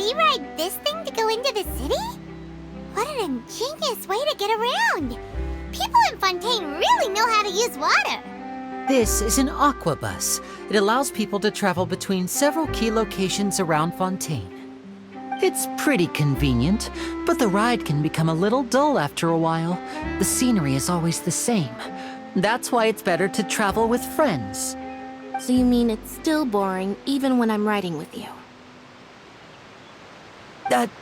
we ride this thing to go into the city? What an ingenious way to get around! People in Fontaine really know how to use water! This is an aqua bus. It allows people to travel between several key locations around Fontaine. It's pretty convenient, but the ride can become a little dull after a while. The scenery is always the same. That's why it's better to travel with friends. So you mean it's still boring even when I'm riding with you?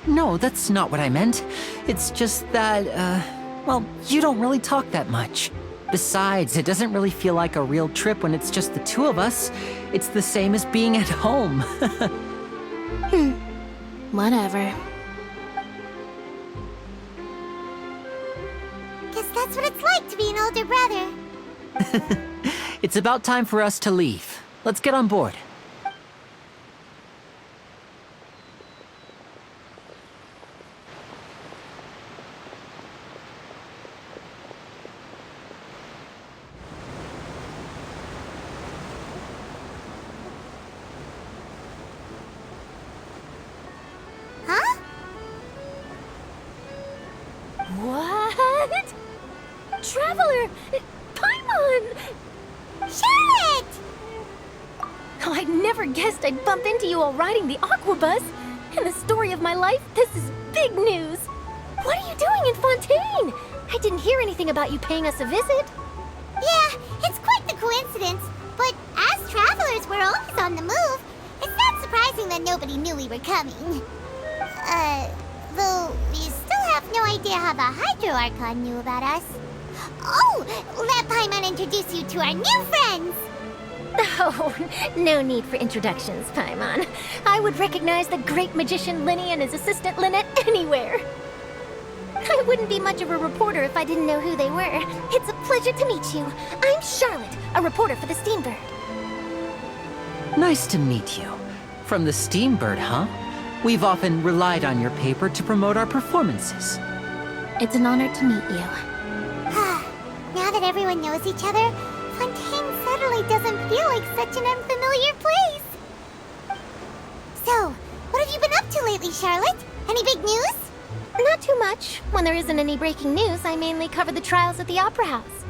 No, that's not what I meant. It's just that, well, you don't really talk that much. Besides, it doesn't really feel like a real trip when it's just the two of us. It's the same as being at home. Whatever. Guess that's what it's like to be an older brother. It's about time for us to leave. Let's get on board. Huh? What? Traveler! Paimon! Charlotte! Oh, I never guessed I'd bump into you while riding the aqua bus. In the story of my life, this is big news. What are you doing in Fontaine? I didn't hear anything about you paying us a visit. Yeah, it's quite the coincidence. But as travelers, we're always on the move. It's not surprising that nobody knew we were coming. Though we still have no idea how the Hydro Archon knew about us. Oh, let Paimon introduce you to our new friends! Oh, no need for introductions, Paimon. I would recognize the great magician Linny and his assistant Lynette anywhere. I wouldn't be much of a reporter if I didn't know who they were. It's a pleasure to meet you. I'm Charlotte, a reporter for the Steambird. Nice to meet you. From the Steambird, huh? We've often relied on your paper to promote our performances. It's an honor to meet you. Now that everyone knows each other, Fontaine suddenly doesn't feel like such an unfamiliar place. So, what have you been up to lately, Charlotte? Any big news? Not too much. When there isn't any breaking news, I mainly cover the trials at the Opera House.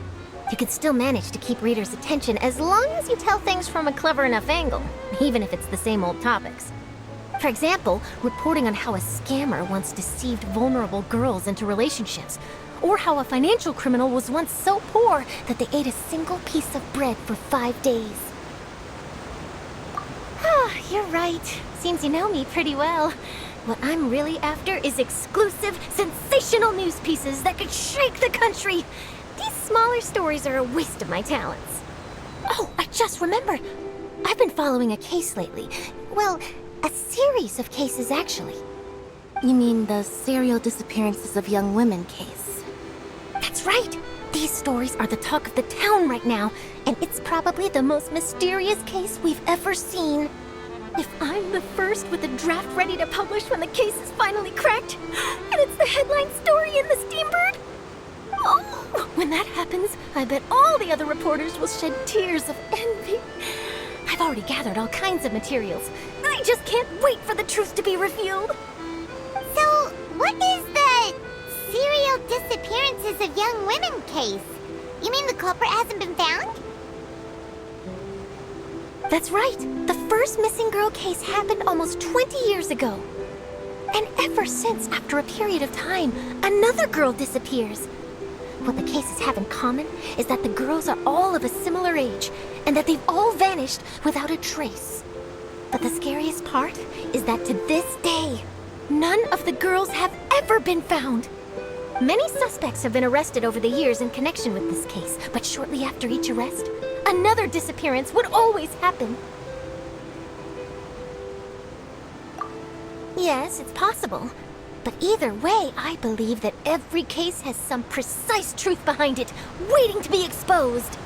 You can still manage to keep readers' attention as long as you tell things from a clever enough angle, even if it's the same old topics. For example, reporting on how a scammer once deceived vulnerable girls into relationships, or how a financial criminal was once so poor that they ate a single piece of bread for 5 days. Ah, you're right. Seems you know me pretty well. What I'm really after is exclusive, sensational news pieces that could shake the country. These smaller stories are a waste of my talents. Oh, I just remembered. I've been following a case lately. Well, a series of cases, actually. You mean the serial disappearances of young women case? That's right! These stories are the talk of the town right now, and it's probably the most mysterious case we've ever seen. If I'm the first with a draft ready to publish when the case is finally cracked, and it's the headline story in the Steambird, oh, when that happens, I bet all the other reporters will shed tears of envy. I've already gathered all kinds of materials. I just can't wait for the truth to be revealed. So, what is the serial disappearances of young women case? You mean the culprit hasn't been found? That's right. The first missing girl case happened almost 20 years ago. And ever since, after a period of time, another girl disappears. What the cases have in common is that the girls are all of a similar age, and that they've all vanished without a trace. But the scariest part is that to this day, none of the girls have ever been found. Many suspects have been arrested over the years in connection with this case, but shortly after each arrest, another disappearance would always happen. Yes, it's possible. But either way, I believe that every case has some precise truth behind it, waiting to be exposed.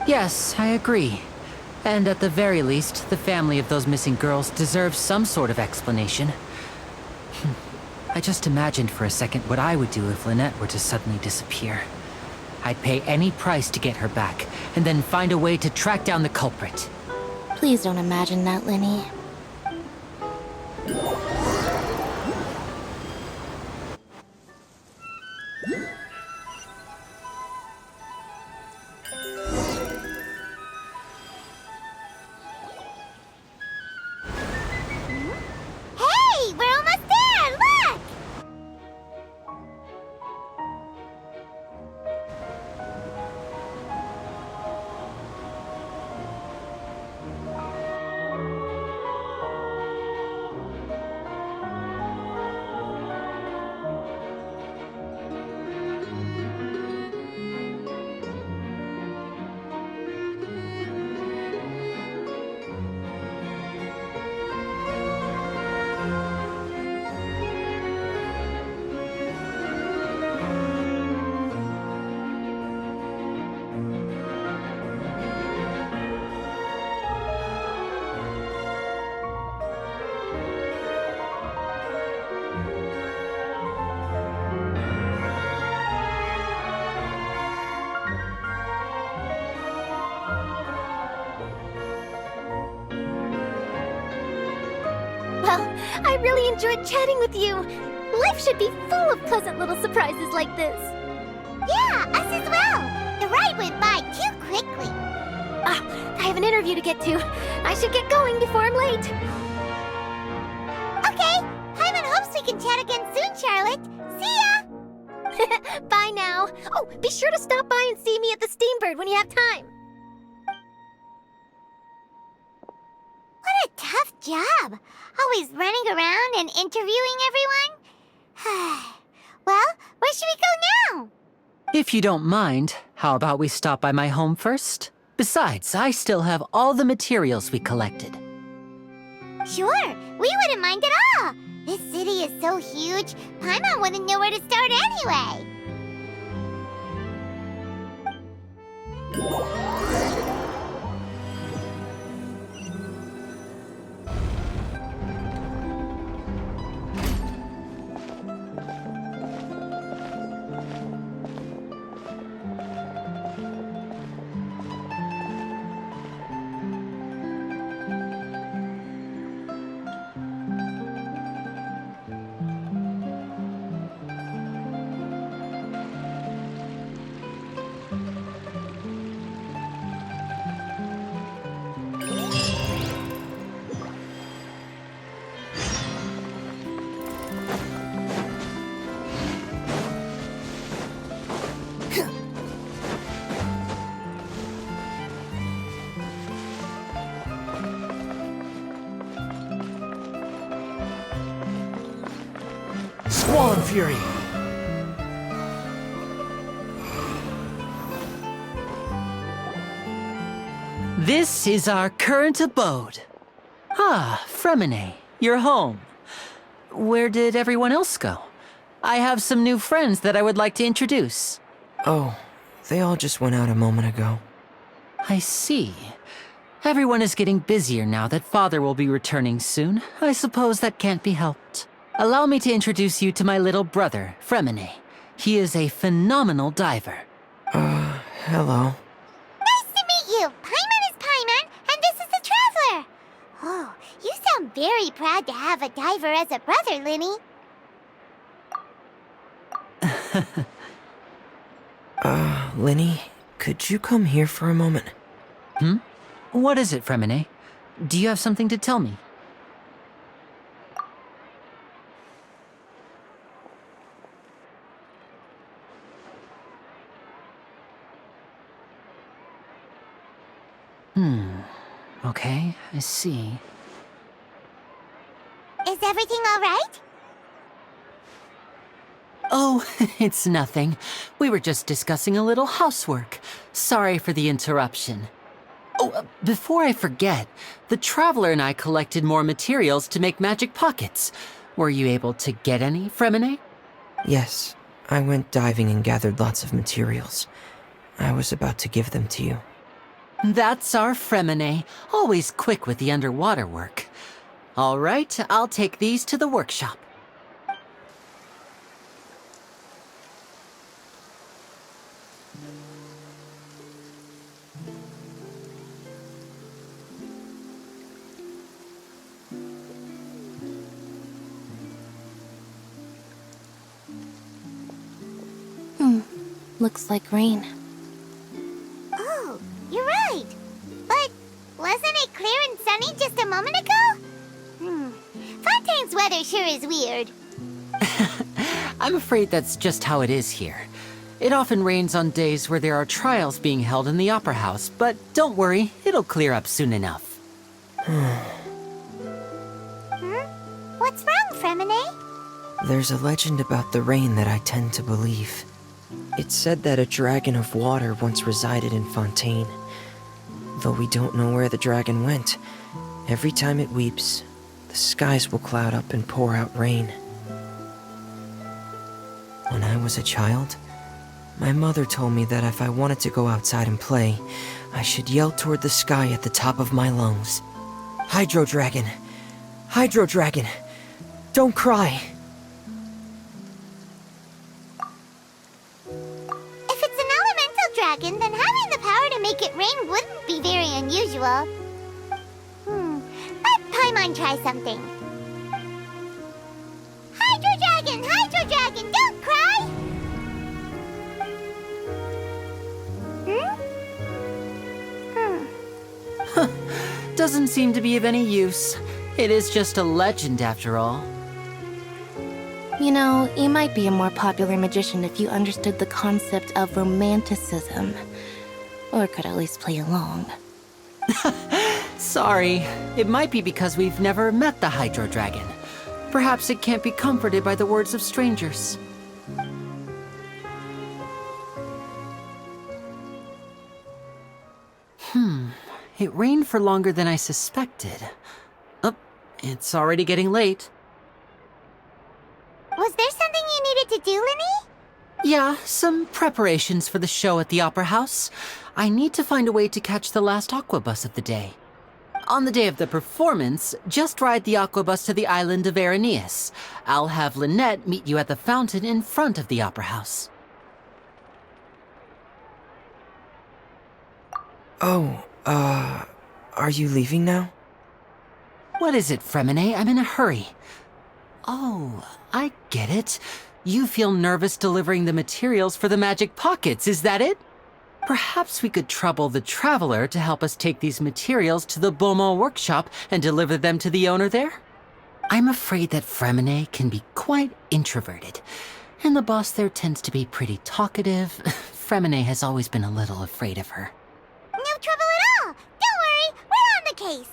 Yes, I agree. And at the very least, the family of those missing girls deserves some sort of explanation. I just imagined for a second what I would do if Lynette were to suddenly disappear. I'd pay any price to get her back, and then find a way to track down the culprit. Please don't imagine that, Linny. I really enjoyed chatting with you. Life should be full of pleasant little surprises like this. Yeah, us as well. The ride went by too quickly. I have an interview to get to. I should get going before I'm late. Okay, Paimon hopes we can chat again soon, Charlotte. See ya! Bye now. Oh, be sure to stop by and see me at the Steambird when you have time. What a tough job. Always running around and interviewing everyone. Well, where should we go now? If you don't mind, how about we stop by my home first? Besides, I still have all the materials we collected. Sure, we wouldn't mind at all. This city is so huge, Paimon wouldn't know where to start anyway. Squall and Fury! This is our current abode. Ah, Fremine, you're home. Where did everyone else go? I have some new friends that I would like to introduce. Oh, they all just went out a moment ago. I see. Everyone is getting busier now that Father will be returning soon. I suppose that can't be helped. Allow me to introduce you to my little brother, Fremine. He is a phenomenal diver. Hello. Nice to meet you. Paimon is Paimon, and this is the Traveler. Oh, you sound very proud to have a diver as a brother, Linny. Linny, could you come here for a moment? What is it, Fremine? Do you have something to tell me? Okay, I see. Is everything all right? Oh, it's nothing. We were just discussing a little housework. Sorry for the interruption. Oh, before I forget, the Traveler and I collected more materials to make magic pockets. Were you able to get any, Fremine? Yes, I went diving and gathered lots of materials. I was about to give them to you. That's our Fremine, always quick with the underwater work. All right, I'll take these to the workshop. Looks like rain. Oh, you're right. But wasn't it clear and sunny just a moment ago? Fontaine's weather sure is weird. I'm afraid that's just how it is here. It often rains on days where there are trials being held in the Opera House, but don't worry, it'll clear up soon enough. What's wrong, Fremine? There's a legend about the rain that I tend to believe. It's said that a dragon of water once resided in Fontaine. Though we don't know where the dragon went, every time it weeps, the skies will cloud up and pour out rain. When I was a child, my mother told me that if I wanted to go outside and play, I should yell toward the sky at the top of my lungs. Hydro Dragon! Hydro Dragon! Don't cry! If it's an elemental dragon, then having the power to make it rain wouldn't be very unusual. Let Paimon try something. dragon, don't cry! Doesn't seem to be of any use. It is just a legend after all. You know, you might be a more popular magician if you understood the concept of romanticism. Or could at least play along. Sorry, it might be because we've never met the Hydro Dragon. Perhaps it can't be comforted by the words of strangers. It rained for longer than I suspected. Oh, it's already getting late. Was there something you needed to do, Linny? Yeah, some preparations for the show at the Opera House. I need to find a way to catch the last aqua bus of the day. On the day of the performance, just ride the aqua bus to the island of Aeneas. I'll have Lynette meet you at the fountain in front of the Opera House. Oh, are you leaving now? What is it, Fremine? I'm in a hurry. Oh, I get it. You feel nervous delivering the materials for the magic pockets, is that it? Perhaps we could trouble the Traveler to help us take these materials to the Beaumont workshop and deliver them to the owner there? I'm afraid that Fremine can be quite introverted, and the boss there tends to be pretty talkative. Fremine has always been a little afraid of her. No trouble at all! Don't worry, we're on the case!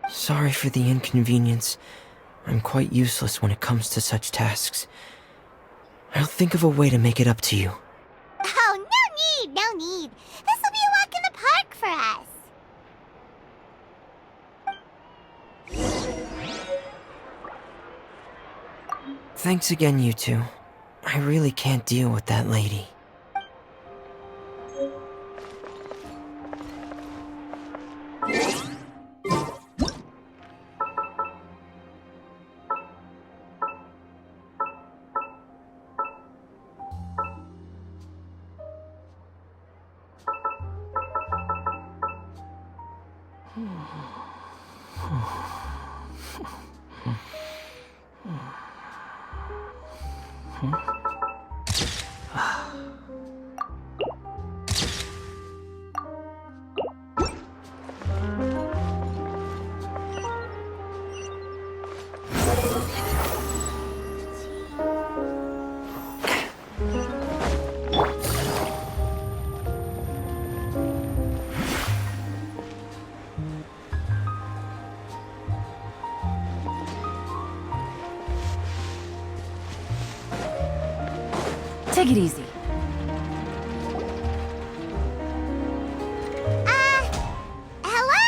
Sorry for the inconvenience. I'm quite useless when it comes to such tasks. I'll think of a way to make it up to you. Oh, no need! This will be a walk in the park for us! Thanks again, you two. I really can't deal with that lady. Take it easy. Hello?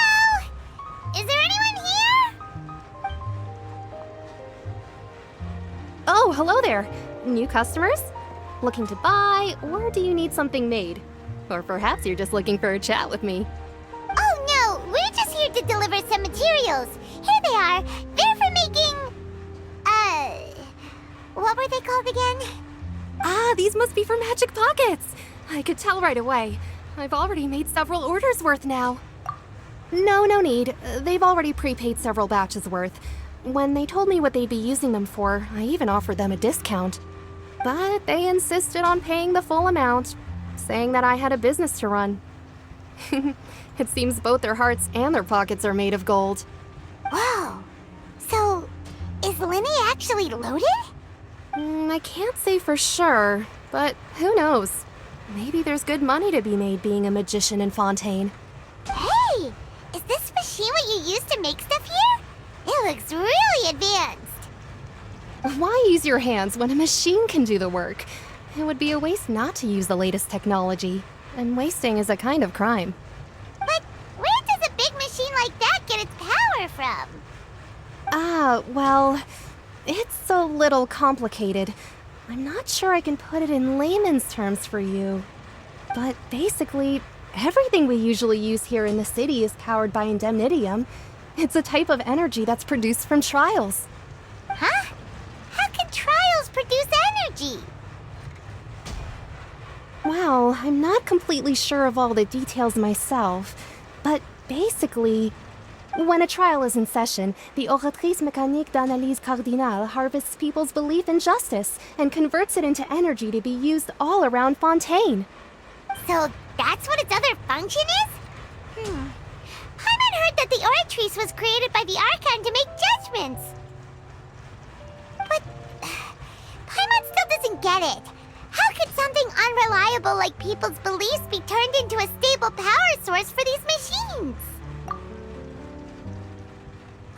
Is there anyone here? Oh, hello there. New customers? Looking to buy, or do you need something made? Or perhaps you're just looking for a chat with me. Oh no, we're just here to deliver some materials. Here they are. They're for making... what were they called again? Ah, these must be for magic pockets. I could tell right away. I've already made several orders worth now. No need. They've already prepaid several batches worth. When they told me what they'd be using them for, I even offered them a discount. But they insisted on paying the full amount, saying that I had a business to run. It seems both their hearts and their pockets are made of gold. Whoa. So, is Linny actually loaded? I can't say for sure, but who knows? Maybe there's good money to be made being a magician in Fontaine. Hey! Is this machine what you use to make stuff here? It looks really advanced. Why use your hands when a machine can do the work? It would be a waste not to use the latest technology, and wasting is a kind of crime. But where does a big machine like that get its power from? Well, it's a little complicated. I'm not sure I can put it in layman's terms for you. But basically, everything we usually use here in the city is powered by indemnitium. It's a type of energy that's produced from trials. Huh? How can trials produce energy? Well, I'm not completely sure of all the details myself, but basically, When a trial is in session, the Oratrice Mécanique d'Analyse Cardinale harvests people's belief in justice and converts it into energy to be used all around Fontaine. So that's what its other function is? Paimon heard that the Oratrice was created by the Archon to make judgments. But Paimon still doesn't get it. How could something unreliable like people's beliefs be turned into a stable power source for these machines?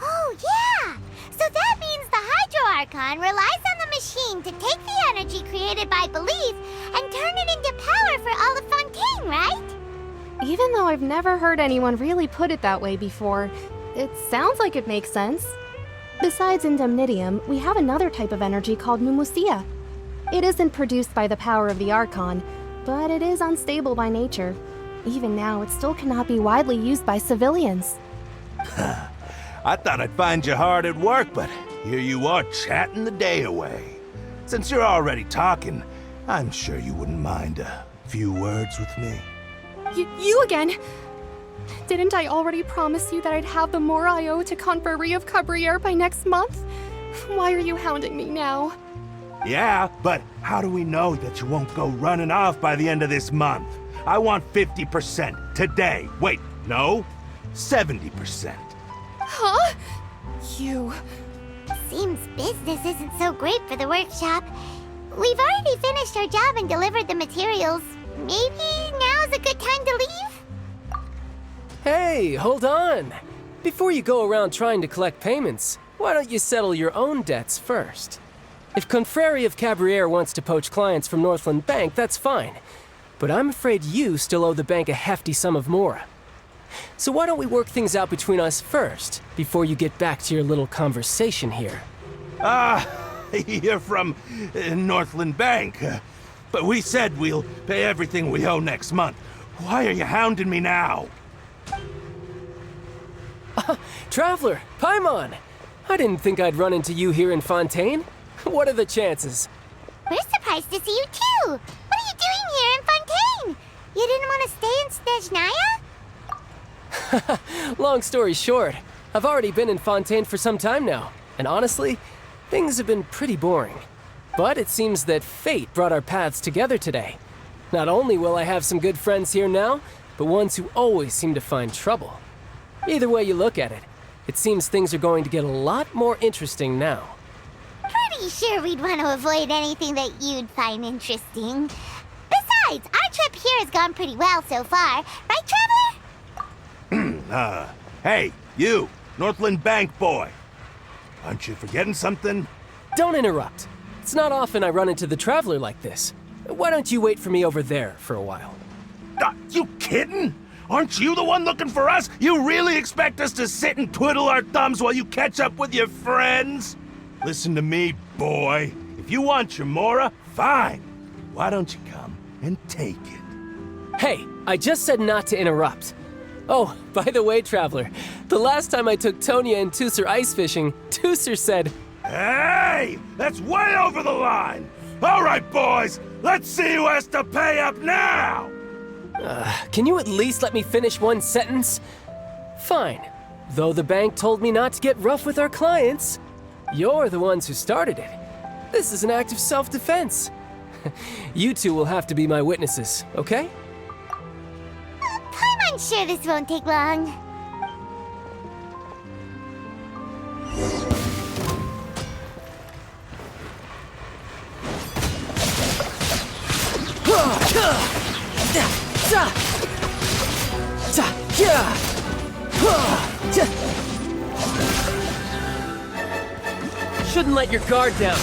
Oh, yeah! So that means the Hydro Archon relies on the machine to take the energy created by belief and turn it into power for all of Fontaine, right? Even though I've never heard anyone really put it that way before, it sounds like it makes sense. Besides indemnitium, we have another type of energy called pneumosia. It isn't produced by the power of the Archon, but it is unstable by nature. Even now, it still cannot be widely used by civilians. I thought I'd find you hard at work, but here you are chatting the day away. Since you're already talking, I'm sure you wouldn't mind a few words with me. You again? Didn't I already promise you that I'd have the more I owe to Confrérie of Cabriere by next month? Why are you hounding me now? Yeah, but how do we know that you won't go running off by the end of this month? I want 50% today. Wait, no, 70%. Huh? You... Seems business isn't so great for the workshop. We've already finished our job and delivered the materials. Maybe now's a good time to leave? Hey, hold on! Before you go around trying to collect payments, why don't you settle your own debts first? If Confrérie of Cabriere wants to poach clients from Northland Bank, that's fine. But I'm afraid you still owe the bank a hefty sum of mora. So why don't we work things out between us first, before you get back to your little conversation here? You're from Northland Bank. But we said we'll pay everything we owe next month. Why are you hounding me now? Traveler, Paimon! I didn't think I'd run into you here in Fontaine. What are the chances? We're surprised to see you too! What are you doing here in Fontaine? You didn't want to stay in Snezhnaya? Long story short, I've already been in Fontaine for some time now, and honestly, things have been pretty boring. But it seems that fate brought our paths together today. Not only will I have some good friends here now, but ones who always seem to find trouble. Either way you look at it, it seems things are going to get a lot more interesting now. Pretty sure we'd want to avoid anything that you'd find interesting. Besides, our trip here has gone pretty well so far. Right, Traveler? Hey, you, Northland Bank boy. Aren't you forgetting something? Don't interrupt. It's not often I run into the Traveler like this. Why don't you wait for me over there for a while? You kidding? Aren't you the one looking for us? You really expect us to sit and twiddle our thumbs while you catch up with your friends? Listen to me, boy. If you want your mora, fine. Why don't you come and take it? Hey, I just said not to interrupt. Oh, by the way, Traveler, the last time I took Tonya and Tusser ice fishing, Tusser said, Hey! That's way over the line! All right, boys, let's see who has to pay up now! Can you at least let me finish one sentence? Fine. Though the bank told me not to get rough with our clients, you're the ones who started it. This is an act of self-defense. You two will have to be my witnesses, okay? I'm sure this won't take long. Shouldn't let your guard down.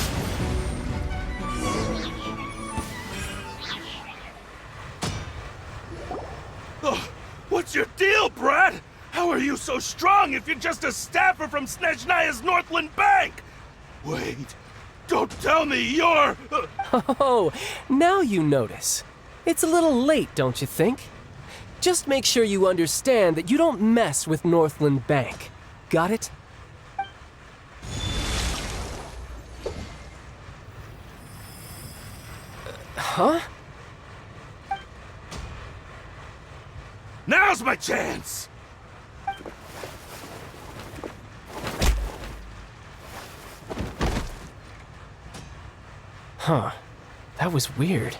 What's your deal, Brad? How are you so strong if you're just a staffer from Snezhnaya's Northland Bank? Wait, don't tell me you're... Oh, now you notice. It's a little late, don't you think? Just make sure you understand that you don't mess with Northland Bank. Got it? Huh? Now's my chance! Huh. That was weird.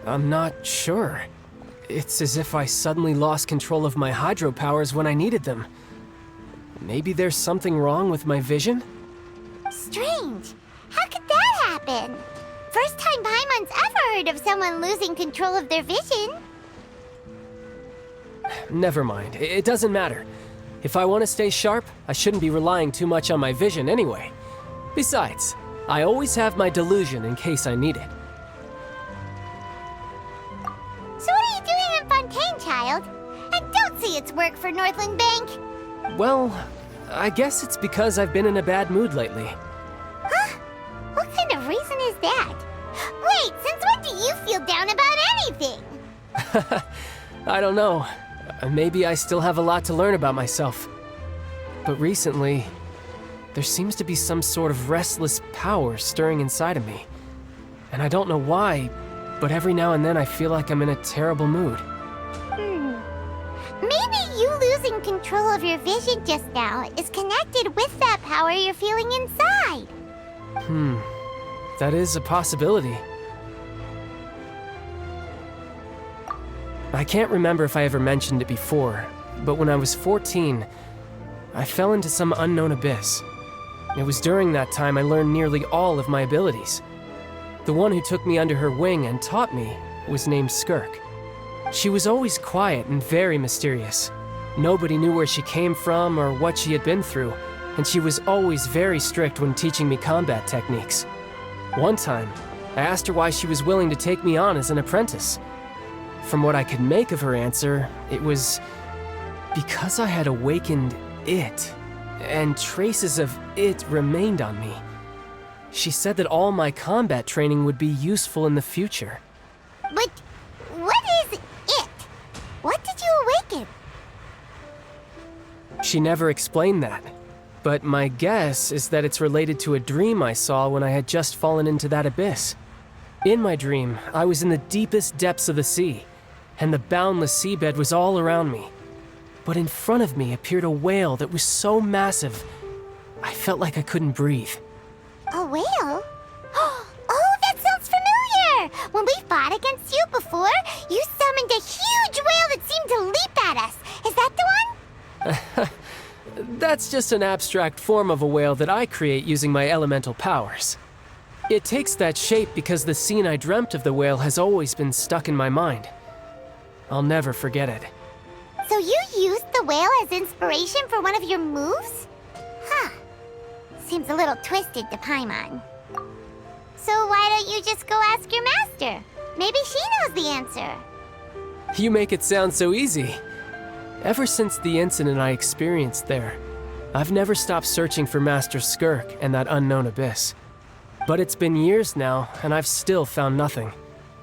I'm not sure. It's as if I suddenly lost control of my hydro powers when I needed them. Maybe there's something wrong with my vision? Strange. How could that happen? First time Paimon's ever heard of someone losing control of their vision. Never mind. It doesn't matter. If I want to stay sharp, I shouldn't be relying too much on my vision anyway. Besides, I always have my delusion in case I need it. So what are you doing in Fontaine, child? And don't say it's work for Northland Bank. Well, I guess it's because I've been in a bad mood lately. Huh? What kind of reason is that? Wait, since when do you feel down about anything? I don't know. Maybe I still have a lot to learn about myself. But recently, there seems to be some sort of restless power stirring inside of me. And I don't know why, but every now and then I feel like I'm in a terrible mood. Maybe you losing control of your vision just now is connected with that power you're feeling inside. That is a possibility. I can't remember if I ever mentioned it before, but when I was 14, I fell into some unknown abyss. It was during that time I learned nearly all of my abilities. The one who took me under her wing and taught me was named Skirk. She was always quiet and very mysterious. Nobody knew where she came from or what she had been through, and she was always very strict when teaching me combat techniques. One time, I asked her why she was willing to take me on as an apprentice. From what I could make of her answer, it was because I had awakened it, and traces of it remained on me. She said that all my combat training would be useful in the future. But what is it? What did you awaken? She never explained that, but my guess is that it's related to a dream I saw when I had just fallen into that abyss. In my dream, I was in the deepest depths of the sea, and the boundless seabed was all around me. But in front of me appeared a whale that was so massive, I felt like I couldn't breathe. A whale? Oh, that sounds familiar! When we fought against you before, you summoned a huge whale that seemed to leap at us. Is that the one? That's just an abstract form of a whale that I create using my elemental powers. It takes that shape because the scene I dreamt of the whale has always been stuck in my mind. I'll never forget it. So you used the whale as inspiration for one of your moves? Huh. Seems a little twisted to Paimon. So why don't you just go ask your master? Maybe she knows the answer. You make it sound so easy. Ever since the incident I experienced there, I've never stopped searching for Master Skirk and that unknown abyss. But it's been years now, and I've still found nothing.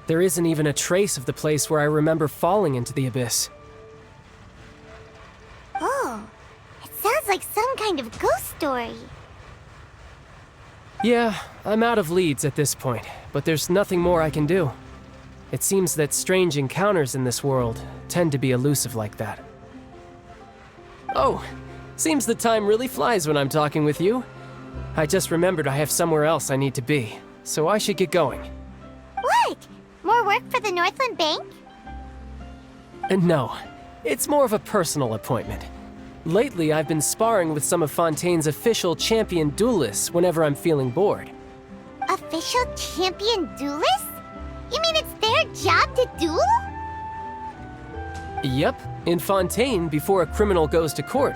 There isn't even a trace of the place where I remember falling into the abyss. Oh, it sounds like some kind of ghost story. Yeah, I'm out of leads at this point, but there's nothing more I can do. It seems that strange encounters in this world tend to be elusive like that. Oh, seems the time really flies when I'm talking with you. I just remembered I have somewhere else I need to be, so I should get going. What? More work for the Northland Bank? No, it's more of a personal appointment. Lately, I've been sparring with some of Fontaine's official champion duelists whenever I'm feeling bored. Official champion duelists? You mean it's their job to duel? Yep, in Fontaine, before a criminal goes to court,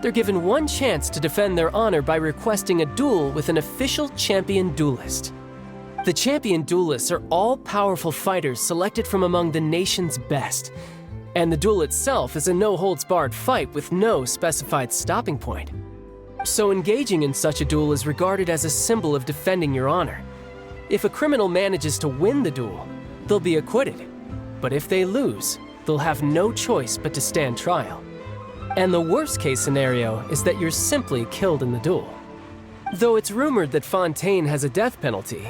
they're given one chance to defend their honor by requesting a duel with an official champion duelist. The champion duelists are all-powerful fighters selected from among the nation's best, and the duel itself is a no-holds-barred fight with no specified stopping point. So engaging in such a duel is regarded as a symbol of defending your honor. If a criminal manages to win the duel, they'll be acquitted. But if they lose, they'll have no choice but to stand trial. And the worst-case scenario is that you're simply killed in the duel. Though it's rumored that Fontaine has a death penalty,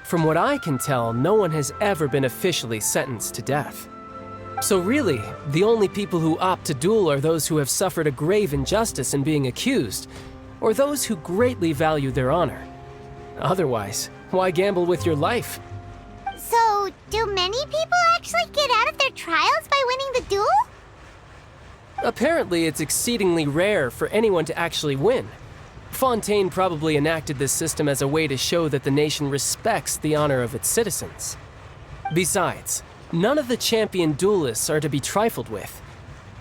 from what I can tell, no one has ever been officially sentenced to death. So really, the only people who opt to duel are those who have suffered a grave injustice in being accused, or those who greatly value their honor. Otherwise, why gamble with your life? So, do many people actually get out of their trials by winning the duel? Apparently, it's exceedingly rare for anyone to actually win. Fontaine probably enacted this system as a way to show that the nation respects the honor of its citizens. Besides, none of the champion duelists are to be trifled with,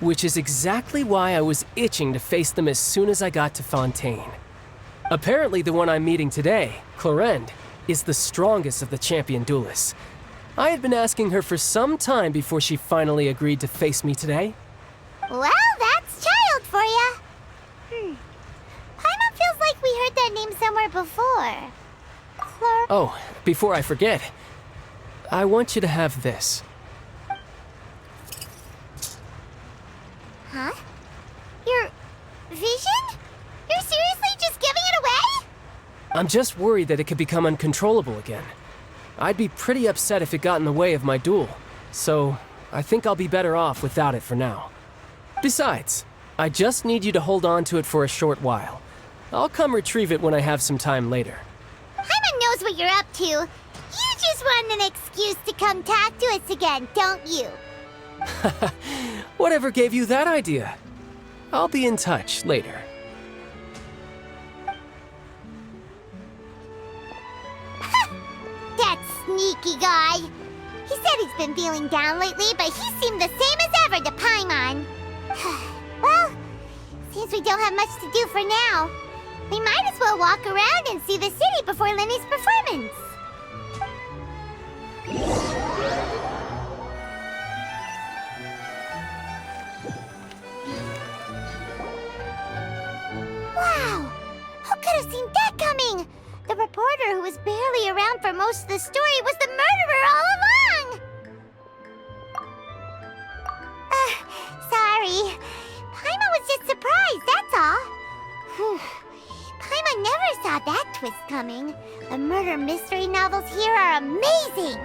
which is exactly why I was itching to face them as soon as I got to Fontaine. Apparently, the one I'm meeting today, Clorinde, is the strongest of the champion duelists. I had been asking her for some time before she finally agreed to face me today. Well, that's child for ya. Paimon feels like we heard that name somewhere before. Oh, before I forget, I want you to have this. Huh? Your vision? You're seriously just giving it away? I'm just worried that it could become uncontrollable again. I'd be pretty upset if it got in the way of my duel, so I think I'll be better off without it for now. Besides, I just need you to hold on to it for a short while. I'll come retrieve it when I have some time later. Paimon knows what you're up to. You just want an excuse to come talk to us again, don't you? Whatever gave you that idea? I'll be in touch later. That sneaky guy. He said he's been feeling down lately, but he seemed the same as ever to Paimon. Well, since we don't have much to do for now, we might as well walk around and see the city before Lenny's performance. Wow! Who could have seen that coming? The reporter who was barely around for most of the story was the murderer all along! Sorry. Paimon was just surprised, that's all. Whew. Paimon never saw that twist coming. The murder mystery novels here are amazing!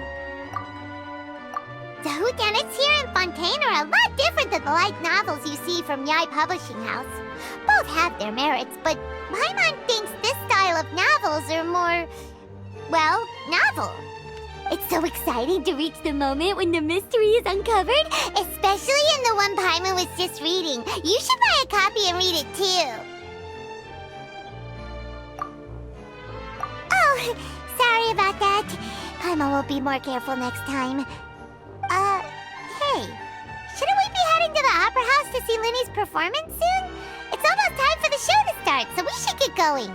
The whodunits here in Fontaine are a lot different than the light novels you see from Yai Publishing House. Both have their merits, but Paimon thinks this style of novels are more, well, novel. It's so exciting to reach the moment when the mystery is uncovered, especially in the one Paimon was just reading. You should buy a copy and read it too. Oh, sorry about that. Paimon will be more careful next time. Hey, shouldn't we be heading to the Opera House to see Linny's performance soon? It's almost time for the show to start, so we should get going.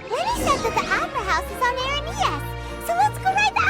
Linny said that the Opera House is on air in ES, so let's go ride the